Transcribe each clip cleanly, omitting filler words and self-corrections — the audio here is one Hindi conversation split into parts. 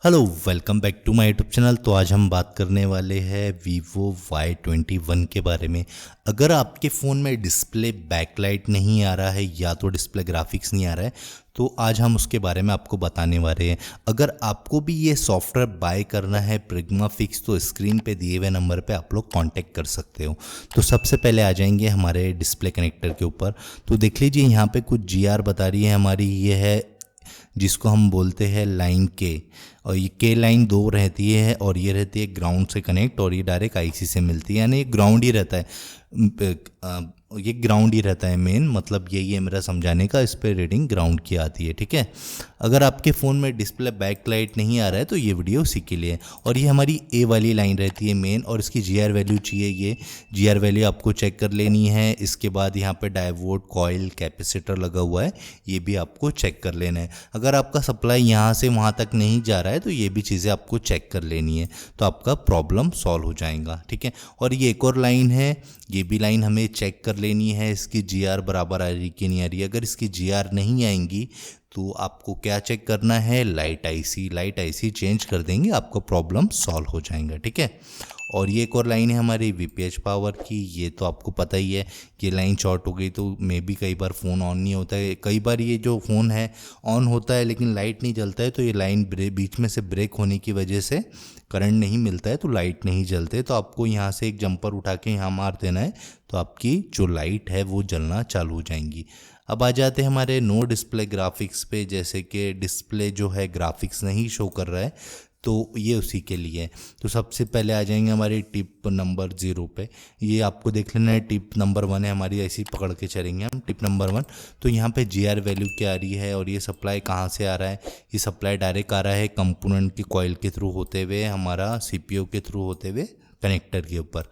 Hello, welcome back to my YouTube channel. तो आज हम बात करने वाले हैं वीवो Y21 के बारे में। अगर आपके फ़ोन में डिस्प्ले बैकलाइट नहीं आ रहा है या तो डिस्प्ले ग्राफिक्स नहीं आ रहा है तो आज हम उसके बारे में आपको बताने वाले हैं। अगर आपको भी ये सॉफ्टवेयर बाय करना है प्रिग्मा फिक्स तो स्क्रीन पे दिए हुए नंबर पे आप लोग कांटेक्ट कर सकते हो। तो सबसे पहले आ जाएंगे हमारे डिस्प्ले कनेक्टर के ऊपर। तो देख लीजिए यहाँ पे कुछ GR बता रही है हमारी, ये है जिसको हम बोलते हैं लाइन के। और ये के लाइन दो रहती है और ये रहती है ग्राउंड से कनेक्ट और ये डायरेक्ट IC से मिलती है, यानी ये ग्राउंड ही रहता है। ये ग्राउंड ही रहता है मेन, मतलब यही है मेरा समझाने का। इस पर रीडिंग ग्राउंड की आती है, ठीक है। अगर आपके फ़ोन में डिस्प्ले बैकलाइट नहीं आ रहा है तो ये वीडियो उसी के लिए है। और ये हमारी ए वाली लाइन रहती है मेन, और इसकी GR वैल्यू चाहिए। ये GR वैल्यू आपको चेक कर लेनी है। इसके बाद यहाँ पे डायोड, कॉइल, कैपेसिटर लगा हुआ है, ये भी आपको चेक कर लेना है। अगर आपका सप्लाई यहाँ से वहाँ तक नहीं जा रहा है तो ये भी चीज़ें आपको चेक कर लेनी है, तो आपका प्रॉब्लम सॉल्व हो जाएगा, ठीक है। और ये एक और लाइन है, ये भी लाइन हमें चेक कर लेनी है, इसकी GR बराबर आ रही कि नहीं आ रही है। अगर इसकी GR नहीं आएंगी तो आपको क्या चेक करना है, लाइट IC चेंज कर देंगे, आपको प्रॉब्लम सॉल्व हो जाएगा, ठीक है। और ये एक और लाइन है हमारी VPH पावर की। ये तो आपको पता ही है कि लाइन शॉर्ट हो गई तो मे बी कई बार फ़ोन ऑन नहीं होता है। कई बार ये जो फ़ोन है ऑन होता है लेकिन लाइट नहीं जलता है, तो ये लाइन बीच में से ब्रेक होने की वजह से करंट नहीं मिलता है तो लाइट नहीं जलते। तो आपको यहाँ से एक जंपर उठा के यहाँ मार देना है, तो आपकी जो लाइट है वो जलना चालू हो जाएंगी। अब आ जाते हैं हमारे नो डिस्प्ले ग्राफिक्स पे। जैसे कि डिस्प्ले जो है ग्राफिक्स नहीं शो कर रहा है तो ये उसी के लिए है। तो सबसे पहले आ जाएंगे हमारी टिप नंबर 0 पे। ये आपको देख लेना है, टिप नंबर 1 है हमारी, ऐसी पकड़ के चलेंगे हम। टिप नंबर 1, तो यहाँ पे GR वैल्यू क्या आ रही है और ये सप्लाई कहाँ से आ रहा है। ये सप्लाई डायरेक्ट आ रहा है कंपोनेंट की कॉइल के थ्रू होते हुए, हमारा CPU के थ्रू होते हुए कनेक्टर के ऊपर।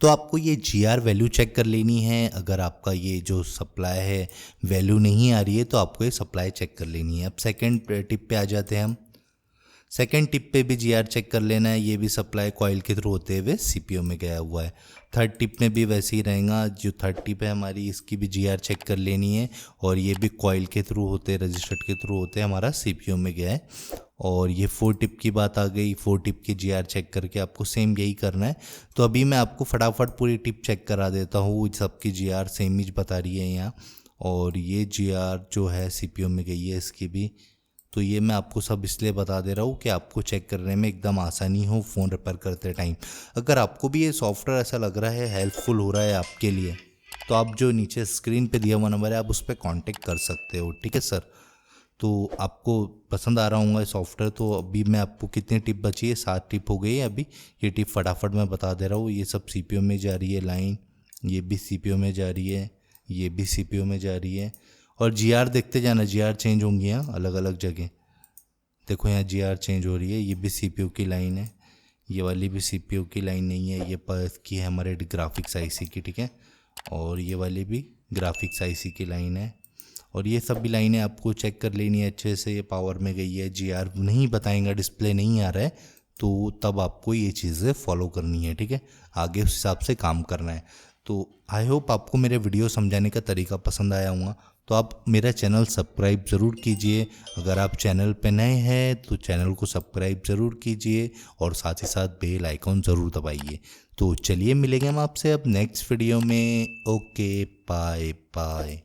तो आपको ये GR वैल्यू चेक कर लेनी है। अगर आपका ये जो सप्लाई है वैल्यू नहीं आ रही है तो आपको ये सप्लाई चेक कर लेनी है। अब सेकंड टिप पे आ जाते हैं हम। सेकंड टिप पे भी GR चेक कर लेना है, ये भी सप्लाई कॉइल के थ्रू होते हुए CPU में गया हुआ है। थर्ड टिप में भी वैसे ही रहेगा। जो थर्ड टिप है हमारी, इसकी भी GR चेक कर लेनी है और ये भी कॉइल के थ्रू होते, रजिस्टर के थ्रू होते हमारा CPU में गया है। और ये 4 टिप की बात आ गई। 4 टिप की GR चेक करके आपको सेम यही करना है। तो अभी मैं आपको फटाफट पूरी टिप चेक करा देता हूँ। सबकी GR सेम ही बता रही है यहाँ, और ये GR जो है CPU में गई है इसकी भी। तो ये मैं आपको सब इसलिए बता दे रहा हूँ कि आपको चेक करने में एकदम आसानी हो फ़ोन रिपेयर करते टाइम। अगर आपको भी ये सॉफ्टवेयर ऐसा लग रहा है हेल्पफुल हो रहा है आपके लिए, तो आप जो नीचे स्क्रीन पे दिया हुआ नंबर है आप उस पर कांटेक्ट कर सकते हो, ठीक है सर। तो आपको पसंद आ रहा होगा सॉफ्टवेयर। तो अभी मैं आपको कितनी टिप बची है, 7 टिप हो गई है अभी। ये टिप फटाफट मैं बता दे रहा हूँ। ये सब CPU में जा रही है लाइन, ये भी CPU में जा रही है, ये भी CPU में जा रही है। और GR देखते जाना, GR चेंज होंगी यहाँ अलग अलग जगह। देखो यहाँ GR चेंज हो रही है। ये भी CPU की लाइन है, ये वाली भी CPU की लाइन नहीं है, ये पर की है हमारे ग्राफिक्स IC की, ठीक है। और ये वाली भी ग्राफिक्स IC की लाइन है। और ये सब भी लाइनें आपको चेक कर लेनी है अच्छे से। ये पावर में गई है, GR नहीं बताएंगा, डिस्प्ले नहीं आ रहा है तो तब आपको ये चीज़ें फॉलो करनी है, ठीक है। आगे उस हिसाब से काम करना है। तो आई होप आपको मेरे वीडियो समझाने का तरीका पसंद आया होगा। तो आप मेरा चैनल सब्सक्राइब ज़रूर कीजिए। अगर आप चैनल पे नए हैं तो चैनल को सब्सक्राइब ज़रूर कीजिए और साथ ही साथ बेल आइकॉन ज़रूर दबाइए। तो चलिए मिलेंगे हम आपसे अब नेक्स्ट वीडियो में। Okay, bye bye.